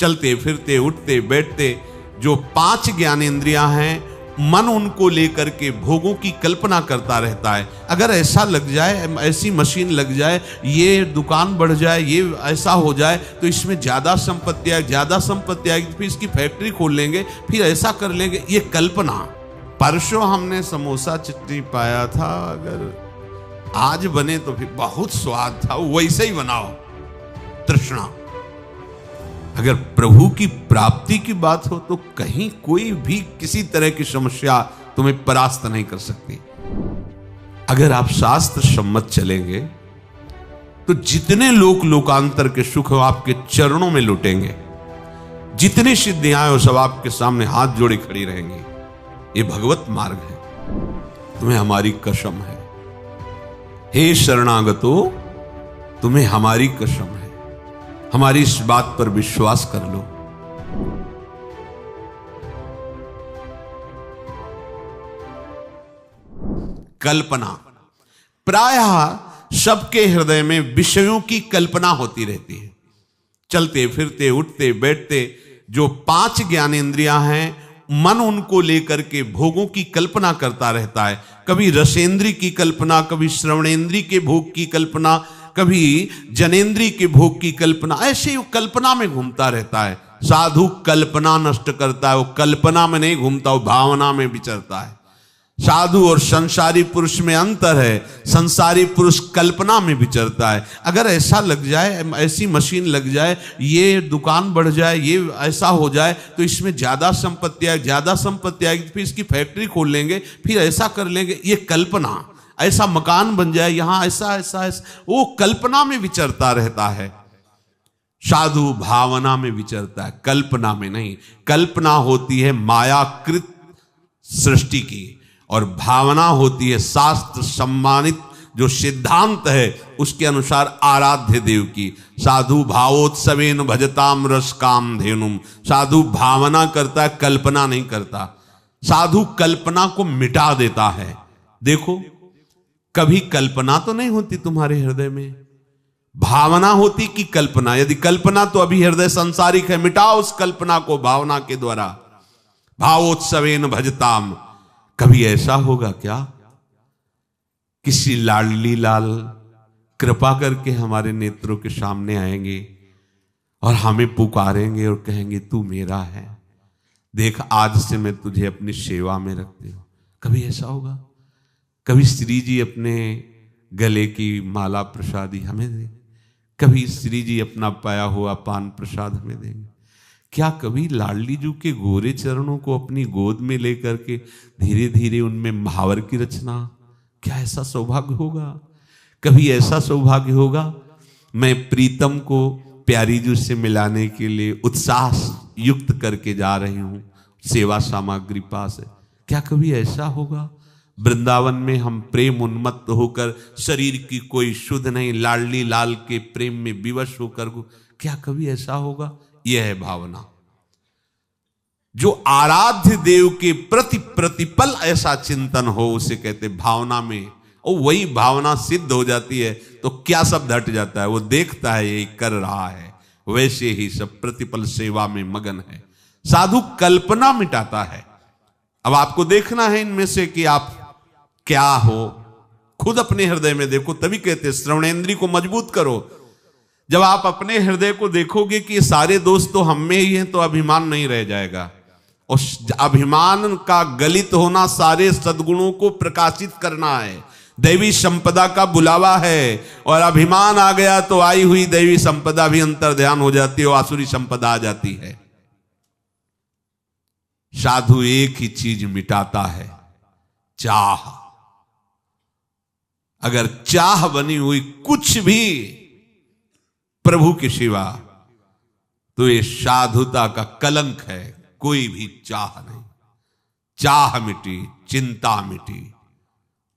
चलते फिरते उठते बैठते जो 5 ज्ञानेंद्रियां हैं, मन उनको लेकर के भोगों की कल्पना करता रहता है। अगर ऐसा लग जाए, ऐसी मशीन लग जाए, ये दुकान बढ़ जाए, ये ऐसा हो जाए तो इसमें ज़्यादा संपत्ति आएगी, ज़्यादा संपत्ति आएगी, फिर इसकी फैक्ट्री खोल लेंगे, फिर ऐसा कर लेंगे, ये कल्पना। परसों हमने समोसा चटनी पाया था, अगर आज बने तो फिर बहुत स्वाद था, वैसे ही बनाओ। तृष्णा। अगर प्रभु की प्राप्ति की बात हो तो कहीं कोई भी किसी तरह की समस्या तुम्हें परास्त नहीं कर सकती। अगर आप शास्त्र सम्मत चलेंगे तो जितने लोकांतर के सुख हो आपके चरणों में लुटेंगे, जितनी सिद्धियां हो सब आपके सामने हाथ जोड़े खड़ी रहेंगी। ये भगवत मार्ग है, तुम्हें हमारी कसम है। हे शरणागतो, तुम्हें हमारी कसम है, हमारी इस बात पर विश्वास कर लो। कल्पना। प्रायः सबके हृदय में विषयों की कल्पना होती रहती है। चलते फिरते उठते बैठते जो 5 ज्ञानेंद्रियां हैं, मन उनको लेकर के भोगों की कल्पना करता रहता है। कभी रसेंद्री की कल्पना, कभी श्रवणेंद्री के भोग की कल्पना, कभी जनेंद्री के भोग की कल्पना, ऐसे ही कल्पना में घूमता रहता है। साधु कल्पना नष्ट करता है, वो कल्पना में नहीं घूमता, वो भावना में विचरता है। साधु और संसारी पुरुष में अंतर है, संसारी पुरुष कल्पना में विचरता है। अगर ऐसा लग जाए, ऐसी मशीन लग जाए, ये दुकान बढ़ जाए, ये ऐसा हो जाए तो इसमें ज़्यादा संपत्ति आएगी, ज़्यादा संपत्ति आएगी, फिर इसकी फैक्ट्री खोल लेंगे, फिर ऐसा कर लेंगे, ये कल्पना। ऐसा मकान बन जाए, यहां ऐसा ऐसा ऐसा, वो कल्पना में विचरता रहता है। साधु भावना में विचरता है, कल्पना में नहीं। कल्पना होती है मायाकृत सृष्टि की, और भावना होती है शास्त्र सम्मानित जो सिद्धांत है उसके अनुसार आराध्य देव की। साधु भावोत्सवेन भजताम रस काम धेनुम। साधु भावना करता है, कल्पना नहीं करता। साधु कल्पना को मिटा देता है। देखो, कभी कल्पना तो नहीं होती तुम्हारे हृदय में, भावना होती कि कल्पना। यदि कल्पना तो अभी हृदय संसारिक है, मिटाओ उस कल्पना को भावना के द्वारा। भावोत्सवेन भजताम। कभी ऐसा होगा क्या, किसी लाडली लाल कृपा करके हमारे नेत्रों के सामने आएंगे और हमें पुकारेंगे और कहेंगे तू मेरा है, देख आज से मैं तुझे अपनी सेवा में रखती हूं। कभी ऐसा होगा? कभी श्री जी अपने गले की माला प्रसादी हमें देंगे, कभी श्री जी अपना पाया हुआ पान प्रसाद हमें देंगे। क्या कभी लाडली जू के गोरे चरणों को अपनी गोद में लेकर के धीरे धीरे उनमें महावर की रचना, क्या ऐसा सौभाग्य होगा? कभी ऐसा सौभाग्य होगा मैं प्रीतम को प्यारी जू से मिलाने के लिए उत्साह युक्त करके जा रही हूं सेवा सामग्री पास है, क्या कभी ऐसा होगा? वृंदावन में हम प्रेम उन्मत्त होकर, शरीर की कोई शुद्ध नहीं, लाडली लाल के प्रेम में विवश होकर, क्या कभी ऐसा होगा? यह है भावना। जो आराध्य देव के प्रति प्रतिपल ऐसा चिंतन हो उसे कहते भावना में, और वही भावना सिद्ध हो जाती है तो क्या सब घट जाता है। वो देखता है यही कर रहा है, वैसे ही सब प्रतिपल सेवा में मगन है। साधु कल्पना मिटाता है। अब आपको देखना है इनमें से कि आप क्या हो, खुद अपने हृदय में देखो, तभी कहते श्रवणेंद्री को मजबूत करो। जब आप अपने हृदय को देखोगे कि ये सारे दोस्त तो हम में ही हैं, तो अभिमान नहीं रह जाएगा। और अभिमान का गलित होना सारे सद्गुणों को प्रकाशित करना है, दैवी संपदा का बुलावा है। और अभिमान आ गया तो आई हुई दैवी संपदा भी अंतर्ध्यान हो जाती है, और आसुरी संपदा आ जाती है। साधु एक ही चीज मिटाता है, चाह। अगर चाह बनी हुई कुछ भी प्रभु के सिवा, तो ये साधुता का कलंक है। कोई भी चाह नहीं, चाह मिटी, चिंता मिटी,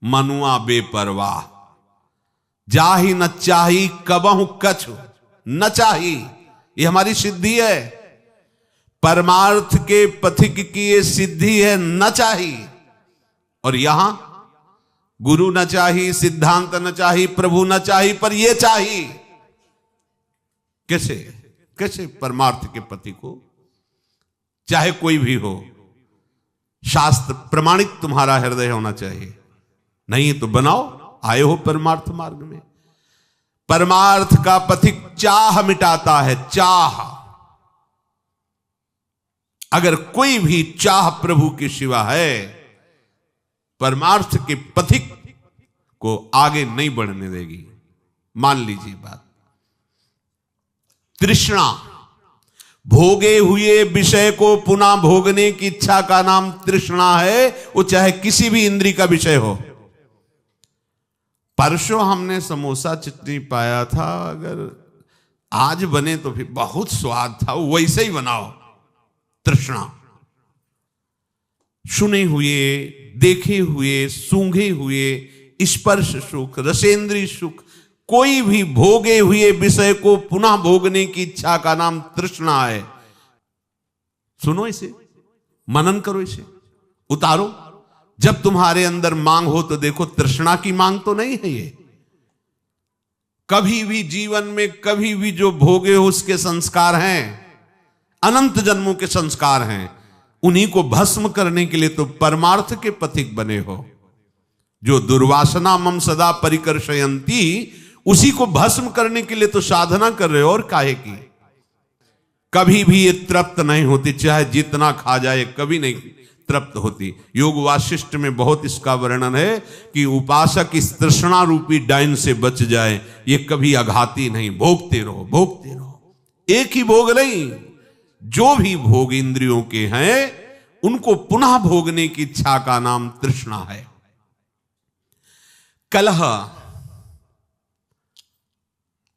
मनुआ बेपरवाह। जाही न चाही कबहु कछु न चाही, ये हमारी सिद्धि है। परमार्थ के पथिक की ये सिद्धि है, न चाही। और यहां गुरु न चाही, सिद्धांत न चाही, प्रभु न चाही, पर ये चाही। कैसे? कैसे परमार्थ के पति को, चाहे कोई भी हो, शास्त्र प्रमाणित तुम्हारा हृदय होना चाहिए, नहीं तो बनाओ, आए हो परमार्थ मार्ग में। परमार्थ का पथिक चाह मिटाता है, चाह। अगर कोई भी चाह प्रभु के सिवा है, परमार्थ के पथिक को आगे नहीं बढ़ने देगी। मान लीजिए बात, तृष्णा, भोगे हुए विषय को पुनः भोगने की इच्छा का नाम तृष्णा है, वो चाहे किसी भी इंद्री का विषय हो। परसों हमने समोसा चटनी पाया था, अगर आज बने तो फिर बहुत स्वाद था, वैसे ही बनाओ। तृष्णा, सुने हुए, देखे हुए, सूंघे हुए स्पर्श सुख, रसेंद्रीय सुख, कोई भी भोगे हुए विषय को पुनः भोगने की इच्छा का नाम तृष्णा है। सुनो इसे, मनन करो, इसे उतारो। जब तुम्हारे अंदर मांग हो तो देखो, तृष्णा की मांग तो नहीं है ये। कभी भी जीवन में कभी भी जो भोगे हो उसके संस्कार हैं, अनंत जन्मों के संस्कार हैं। उन्हीं को भस्म करने के लिए तो परमार्थ के पथिक बने हो। जो दुर्वासना मम सदा परिकर्षयंती, उसी को भस्म करने के लिए तो साधना कर रहे हो, और काहे की। कभी भी ये तृप्त नहीं होती, चाहे जितना खा जाए कभी नहीं तृप्त होती। योग वासिष्ठ में बहुत इसका वर्णन है कि उपासक इस तृष्णा रूपी डाइन से बच जाए, ये कभी आघाती नहीं, भोगते रहो, भोगते रहो। एक ही भोग नहीं, जो भी भोग इंद्रियों के हैं उनको पुनः भोगने की इच्छा का नाम तृष्णा है। कलह,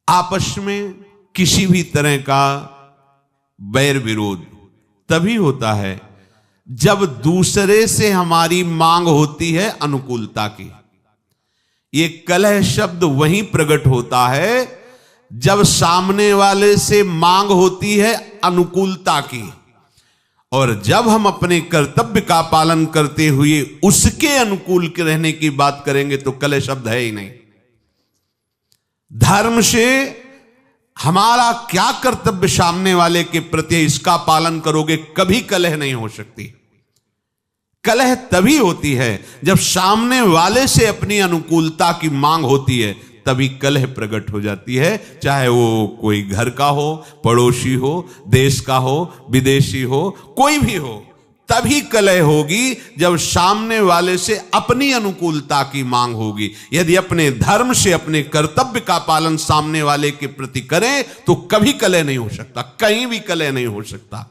आपस में किसी भी तरह का बैर विरोध तभी होता है जब दूसरे से हमारी मांग होती है अनुकूलता की। ये कलह शब्द वहीं प्रकट होता है जब सामने वाले से मांग होती है अनुकूलता की, और जब हम अपने कर्तव्य का पालन करते हुए उसके अनुकूल के रहने की बात करेंगे तो कलह शब्द है ही नहीं। धर्म से हमारा क्या कर्तव्य सामने वाले के प्रति, इसका पालन करोगे, कभी कलह नहीं हो सकती। कलह तभी होती है जब सामने वाले से अपनी अनुकूलता की मांग होती है, तभी कलह प्रकट हो जाती है। चाहे वो कोई घर का हो, पड़ोसी हो, देश का हो, विदेशी हो, कोई भी हो, तभी कलह होगी जब सामने वाले से अपनी अनुकूलता की मांग होगी। यदि अपने धर्म से, अपने कर्तव्य का पालन सामने वाले के प्रति करें तो कभी कलह नहीं हो सकता, कहीं भी कलह नहीं हो सकता।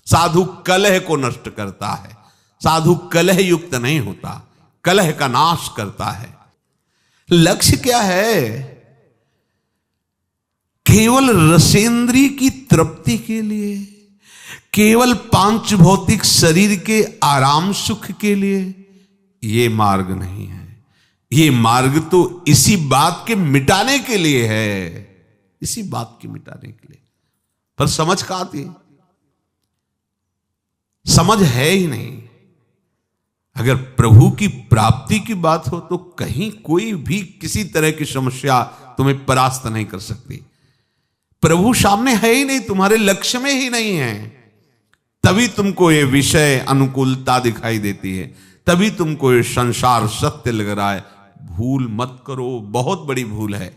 साधु कलह को नष्ट करता है, साधु कलह युक्त नहीं होता, कलह का नाश करता है। लक्ष्य क्या है? केवल रसेंद्री की तृप्ति के लिए, केवल पांच भौतिक शरीर के आराम सुख के लिए ये मार्ग नहीं है। ये मार्ग तो इसी बात के मिटाने के लिए है, इसी बात के मिटाने के लिए। पर समझ कहां आती? समझ है ही नहीं। अगर प्रभु की प्राप्ति की बात हो तो कहीं कोई भी किसी तरह की समस्या तुम्हें परास्त नहीं कर सकती। प्रभु सामने है ही नहीं, तुम्हारे लक्ष्य में ही नहीं है, तभी तुमको ये विषय अनुकूलता दिखाई देती है, तभी तुमको ये संसार सत्य लग रहा है। भूल मत करो, बहुत बड़ी भूल है।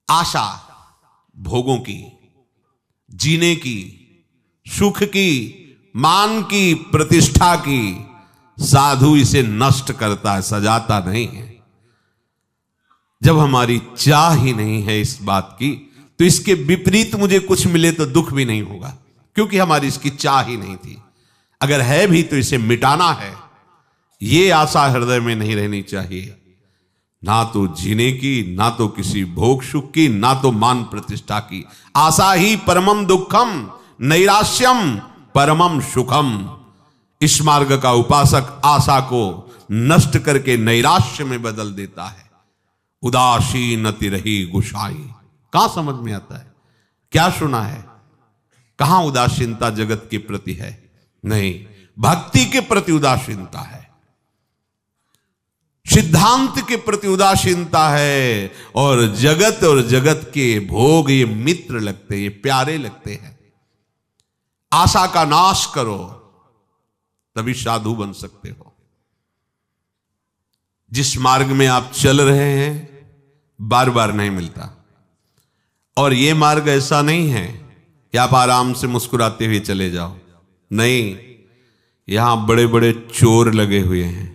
आशा भोगों की, जीने की, सुख की, मान की, प्रतिष्ठा की, साधु इसे नष्ट करता है, सजाता नहीं है। जब हमारी चाह ही नहीं है इस बात की, तो इसके विपरीत मुझे कुछ मिले तो दुख भी नहीं होगा, क्योंकि हमारी इसकी चाह ही नहीं थी। अगर है भी तो इसे मिटाना है, ये आशा हृदय में नहीं रहनी चाहिए। ना तो जीने की, ना तो किसी भोग सुख की, ना तो मान प्रतिष्ठा की। आशा ही परमम दुखम, नैराश्यम परमम सुखम। इस मार्ग का उपासक आशा को नष्ट करके नैराश्य में बदल देता है। उदासीनति रही गुसाई, कहां समझ में आता है? क्या सुना है? कहां उदासीनता जगत के प्रति है? नहीं, भक्ति के प्रति उदासीनता है। सिद्धांत के प्रति उदासीनता है, और जगत के भोग ये मित्र लगते हैं, ये प्यारे लगते हैं। आशा का नाश करो, तभी साधु बन सकते हो। जिस मार्ग में आप चल रहे हैं बार बार नहीं मिलता, और ये मार्ग ऐसा नहीं है कि आप आराम से मुस्कुराते हुए चले जाओ। नहीं, यहां बड़े बड़े चोर लगे हुए हैं,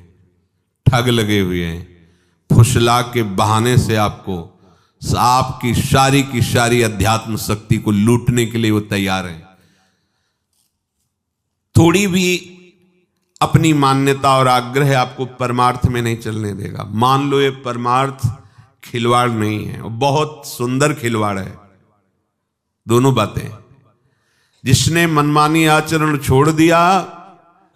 ठग लगे हुए हैं, फुसला के बहाने से आपकी सारी अध्यात्म शक्ति को लूटने के लिए वो तैयार है। थोड़ी भी अपनी मान्यता और आग्रह आपको परमार्थ में नहीं चलने देगा। मान लो ये परमार्थ खिलवाड़ नहीं है, बहुत सुंदर खिलवाड़ है। दोनों बातें, जिसने मनमानी आचरण छोड़ दिया,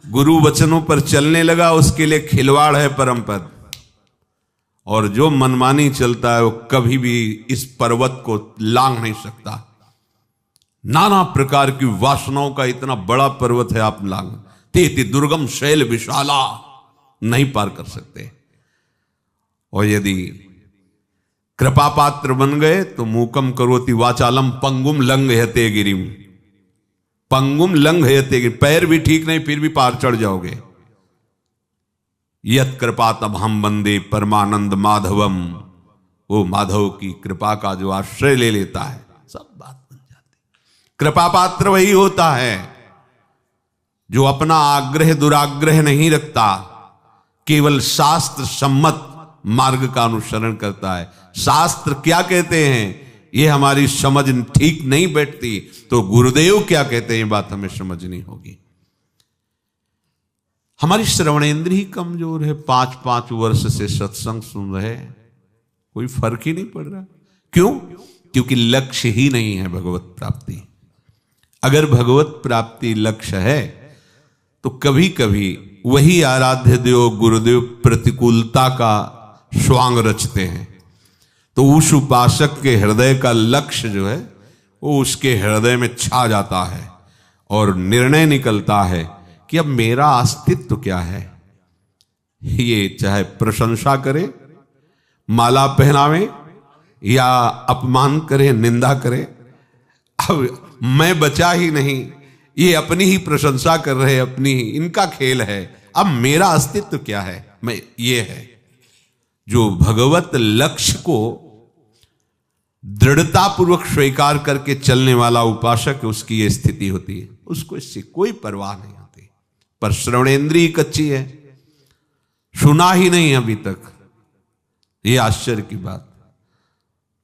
गुरु वचनों पर चलने लगा, उसके लिए खिलवाड़ है परम पद। और जो मनमानी चलता है वो कभी भी इस पर्वत को लांघ नहीं सकता। नाना प्रकार की वासनाओं का इतना बड़ा पर्वत है, आप लांघ तेति दुर्गम शैल विशाला नहीं पार कर सकते। और यदि कृपा पात्र बन गए तो मूकम करोति वाचालम पंगुम लंघयते गिरिम। पंगुम लंघयते गिरिम, पैर भी ठीक नहीं फिर भी पार चढ़ जाओगे। यत कृपा तब हम बंदे परमानंद माधवम, वो माधव की कृपा का जो आश्रय ले लेता है सब बात बन जाती। कृपा पात्र वही होता है जो अपना आग्रह दुराग्रह नहीं रखता, केवल शास्त्र सम्मत मार्ग का अनुसरण करता है। शास्त्र क्या कहते हैं ये हमारी समझ ठीक नहीं बैठती, तो गुरुदेव क्या कहते हैं ये बात हमें समझनी होगी। हमारी श्रवणेंद्र ही कमजोर है, 5-5 वर्ष से सत्संग सुन रहे, कोई फर्क ही नहीं पड़ रहा। क्यों? क्योंकि लक्ष्य ही नहीं है भगवत प्राप्ति। अगर भगवत प्राप्ति लक्ष्य है तो कभी कभी वही आराध्य देव गुरुदेव प्रतिकूलता का स्वांग रचते हैं, तो उस उपासक के हृदय का लक्ष्य जो है वो उसके हृदय में छा जाता है और निर्णय निकलता है कि अब मेरा अस्तित्व क्या है। ये चाहे प्रशंसा करे, माला पहनावे या अपमान करे, निंदा करे, अब मैं बचा ही नहीं, ये अपनी ही प्रशंसा कर रहे, अपनी ही इनका खेल है। अब मेरा अस्तित्व क्या है? मैं ये है। जो भगवत लक्ष्य को दृढ़तापूर्वक स्वीकार करके चलने वाला उपासक, उसकी ये स्थिति होती है, उसको इससे कोई परवाह नहीं होती। पर श्रवणेंद्रिय कच्ची है, सुना ही नहीं अभी तक। ये आश्चर्य की बात।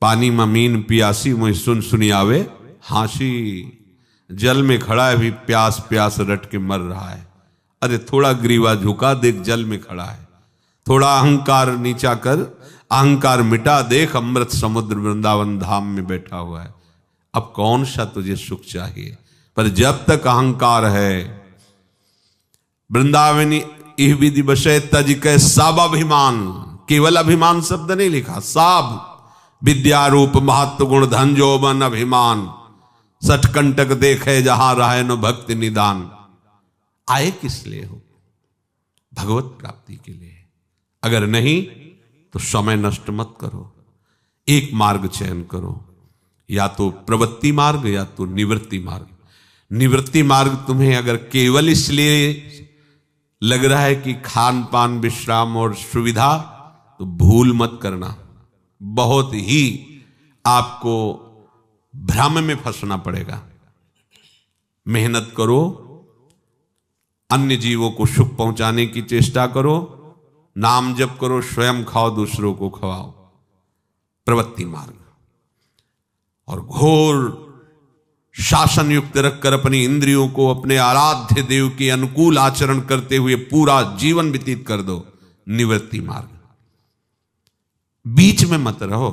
पानी में मीन पियासी मुझे सुन सुनी आवे हांसी, जल में खड़ा है भी प्यास प्यास रट के मर रहा है। अरे थोड़ा ग्रीवा झुका देख, जल में खड़ा है। थोड़ा अहंकार नीचा कर, अहंकार मिटा देख, अमृत समुद्र वृंदावन धाम में बैठा हुआ है। अब कौन सा तुझे सुख चाहिए? पर जब तक अहंकार है, वृंदावनी इह विधि बसे तज के सब अभिमान, केवल अभिमान शब्द नहीं लिखा, सब विद्या रूप महत्व गुण धन जोबन अभिमान, सठकंटक देखे जहां रहे न भक्ति निदान। आए किस लिए हो? भगवत प्राप्ति के लिए। अगर नहीं तो समय नष्ट मत करो, एक मार्ग चयन करो, या तो प्रवृत्ति मार्ग या तो निवृत्ति मार्ग। निवृत्ति मार्ग तुम्हें अगर केवल इसलिए लग रहा है कि खान पान विश्राम और सुविधा, तो भूल मत करना, बहुत ही आपको भ्रम में फंसना पड़ेगा। मेहनत करो, अन्य जीवों को सुख पहुंचाने की चेष्टा करो, नाम जप करो, स्वयं खाओ, दूसरों को खवाओ, प्रवृत्ति मार्ग। और घोर शासन युक्त रखकर अपनी इंद्रियों को अपने आराध्य देव के अनुकूल आचरण करते हुए पूरा जीवन व्यतीत कर दो, निवृत्ति मार्ग। बीच में मत रहो।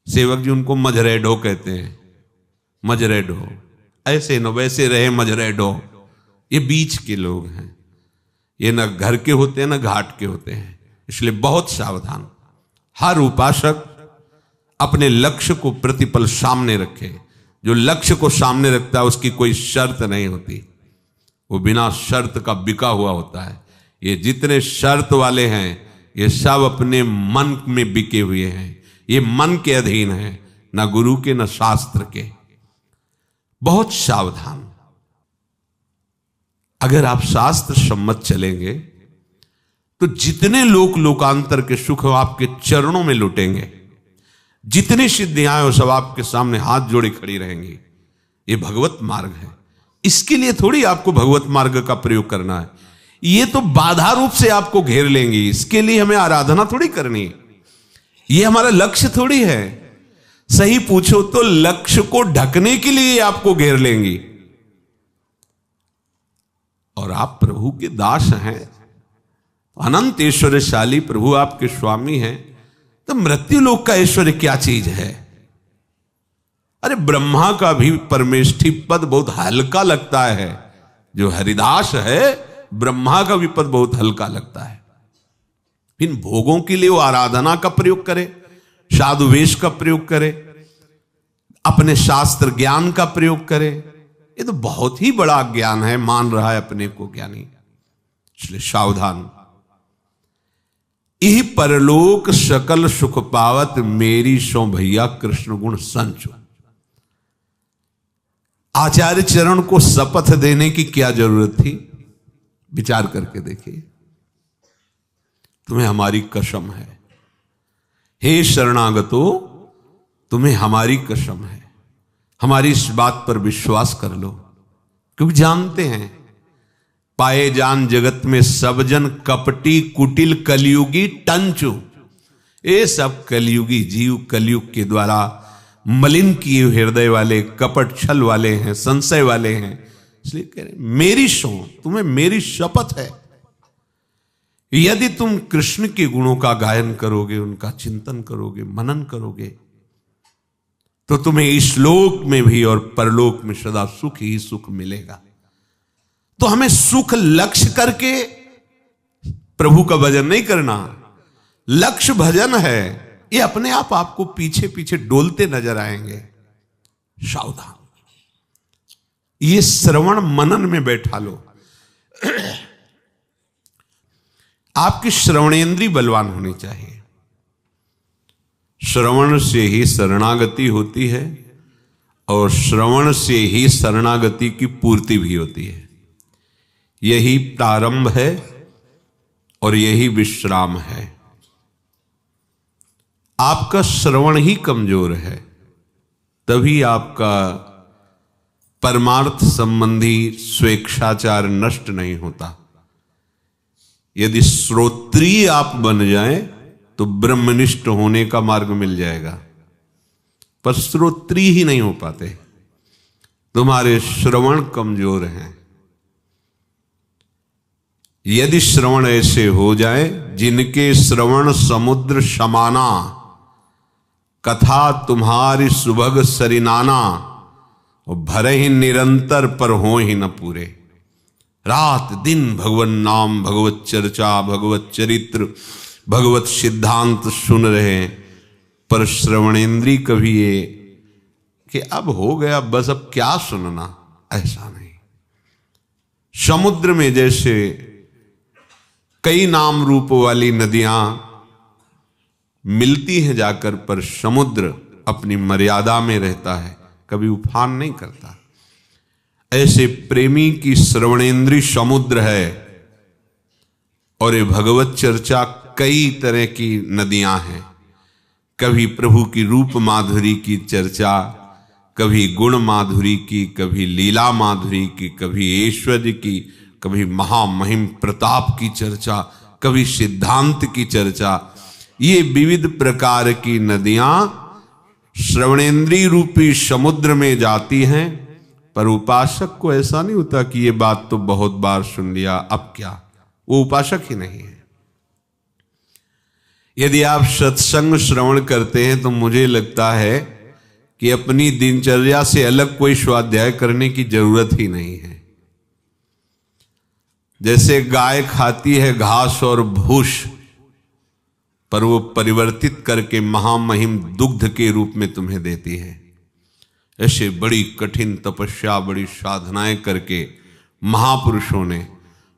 सेवक जी उनको मजरेडो कहते हैं, मजरेडो, ऐसे न वैसे रहे मजरेडो। ये बीच के लोग हैं, ये न घर के होते हैं न घाट के होते हैं, इसलिए बहुत सावधान। हर उपासक अपने लक्ष्य को प्रतिपल सामने रखे। जो लक्ष्य को सामने रखता है उसकी कोई शर्त नहीं होती, वो बिना शर्त का बिका हुआ होता है। ये जितने शर्त वाले हैं ये सब अपने मन में बिके हुए हैं, ये मन के अधीन है, ना गुरु के न शास्त्र के। बहुत सावधान। अगर आप शास्त्र सम्मत चलेंगे तो जितने लोकांतर के सुख आपके चरणों में लुटेंगे, जितनी सिद्धियां वो सब आपके सामने हाथ जोड़े खड़ी रहेंगी। ये भगवत मार्ग है। इसके लिए थोड़ी आपको भगवत मार्ग का प्रयोग करना है, ये तो बाधा रूप से आपको घेर लेंगी। इसके लिए हमें आराधना थोड़ी करनी है, ये हमारा लक्ष्य थोड़ी है। सही पूछो तो लक्ष्य को ढकने के लिए आपको घेर लेंगी। और आप प्रभु के दास हैं, अनंत ऐश्वर्यशाली प्रभु आपके स्वामी हैं, तो मृत्यु लोक का ऐश्वर्य क्या चीज है? अरे ब्रह्मा का भी परमेष्ठी पद बहुत हल्का लगता है। जो हरिदास है, ब्रह्मा का भी पद बहुत हल्का लगता है। इन भोगों के लिए वो आराधना का प्रयोग करे, साधु वेश का प्रयोग करे, अपने शास्त्र ज्ञान का प्रयोग करे। ये तो बहुत ही बड़ा ज्ञान है, मान रहा है अपने को ज्ञानी। इसलिए सावधान। यही परलोक सकल सुख पावत, मेरी सो भैया कृष्ण गुण संचो। आचार्य चरण को शपथ देने की क्या जरूरत थी? विचार करके देखिए। तुम्हें हमारी कसम है, हे शरणागतो, तुम्हें हमारी कसम है, हमारी इस बात पर विश्वास कर लो। क्योंकि जानते हैं, पाए जान जगत में सब जन कपटी कुटिल कलयुगी टंचु। ये सब कलयुगी जीव कलयुग के द्वारा मलिन किए हृदय वाले, कपट छल वाले हैं, संशय वाले हैं। इसलिए कह रहे मेरी सो, तुम्हें मेरी शपथ है, यदि तुम कृष्ण के गुणों का गायन करोगे, उनका चिंतन करोगे, मनन करोगे, तो तुम्हें इस लोक में भी और परलोक में सदा सुख ही सुख मिलेगा। तो हमें सुख लक्ष्य करके प्रभु का भजन नहीं करना। लक्ष्य भजन है, ये अपने आप आपको पीछे पीछे डोलते नजर आएंगे। सावधान। ये श्रवण मनन में बैठा लो। आपकी श्रवणेंद्री बलवान होनी चाहिए। श्रवण से ही शरणागति होती है और श्रवण से ही शरणागति की पूर्ति भी होती है। यही प्रारंभ है और यही विश्राम है। आपका श्रवण ही कमजोर है, तभी आपका परमार्थ संबंधी स्वेच्छाचार नष्ट नहीं होता। यदि श्रोत्रिय आप बन जाएं तो ब्रह्मनिष्ठ होने का मार्ग मिल जाएगा, पर श्रोत्रिय ही नहीं हो पाते। तुम्हारे श्रवण कमजोर हैं। यदि श्रवण ऐसे हो जाए जिनके श्रवण समुद्र समाना, कथा तुम्हारी सुभग सरिनाना, और भरे ही निरंतर पर हो ही न पूरे। रात दिन भगवत नाम, भगवत चर्चा, भगवत चरित्र, भगवत सिद्धांत सुन रहे हैं, पर श्रवणेंद्री कभी ये कि अब हो गया बस, अब क्या सुनना, ऐसा नहीं। समुद्र में जैसे कई नाम रूप वाली नदियां मिलती हैं जाकर, पर समुद्र अपनी मर्यादा में रहता है, कभी उफान नहीं करता। ऐसे प्रेमी की श्रवणेंद्री समुद्र है और ये भगवत चर्चा कई तरह की नदियां हैं। कभी प्रभु की रूप माधुरी की चर्चा, कभी गुण माधुरी की, कभी लीला माधुरी की, कभी ऐश्वर्य की, कभी महामहिम प्रताप की चर्चा, कभी सिद्धांत की चर्चा। ये विविध प्रकार की नदियां श्रवणेंद्री रूपी समुद्र में जाती हैं, पर उपासक को ऐसा नहीं होता कि ये बात तो बहुत बार सुन लिया, अब क्या। वो उपासक ही नहीं है। यदि आप सत्संग श्रवण करते हैं तो मुझे लगता है कि अपनी दिनचर्या से अलग कोई स्वाध्याय करने की जरूरत ही नहीं है। जैसे गाय खाती है घास और भूस, पर वो परिवर्तित करके महामहिम दुग्ध के रूप में तुम्हें देती है, ऐसे बड़ी कठिन तपस्या, बड़ी साधनाएं करके महापुरुषों ने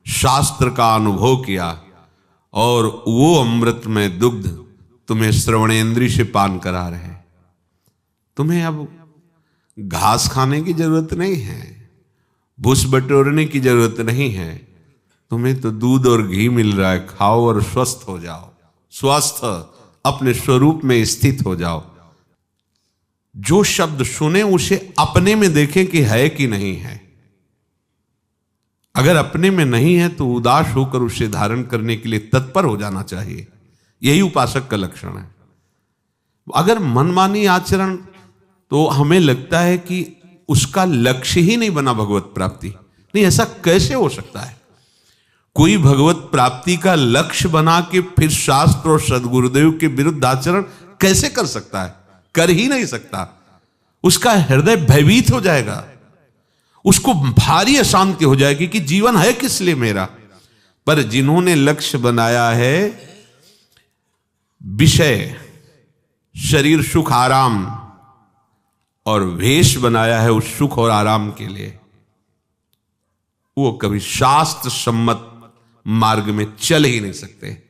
शास्त्र का अनुभव किया और वो अमृत में दुग्ध तुम्हें श्रवणेंद्रिय से पान करा रहे। तुम्हें अब घास खाने की जरूरत नहीं है, भूस बटोरने की जरूरत नहीं है, तुम्हें तो दूध और घी मिल रहा है, खाओ और स्वस्थ हो जाओ, स्वस्थ अपने स्वरूप में स्थित हो जाओ। जो शब्द सुने उसे अपने में देखें कि है कि नहीं है। अगर अपने में नहीं है तो उदास होकर उसे धारण करने के लिए तत्पर हो जाना चाहिए। यही उपासक का लक्षण है। अगर मनमानी आचरण, तो हमें लगता है कि उसका लक्ष्य ही नहीं बना भगवत प्राप्ति। नहीं, ऐसा कैसे हो सकता है? कोई भगवत प्राप्ति का लक्ष्य बना के फिर शास्त्र और सदगुरुदेव के विरुद्ध आचरण कैसे कर सकता है? कर ही नहीं सकता। उसका हृदय भयभीत हो जाएगा, उसको भारी अशांति हो जाएगी कि जीवन है किस लिए मेरा। पर जिन्होंने लक्ष्य बनाया है विषय, शरीर सुख आराम, और वेश बनाया है उस सुख और आराम के लिए, वो कभी शास्त्र सम्मत मार्ग में चल ही नहीं सकते।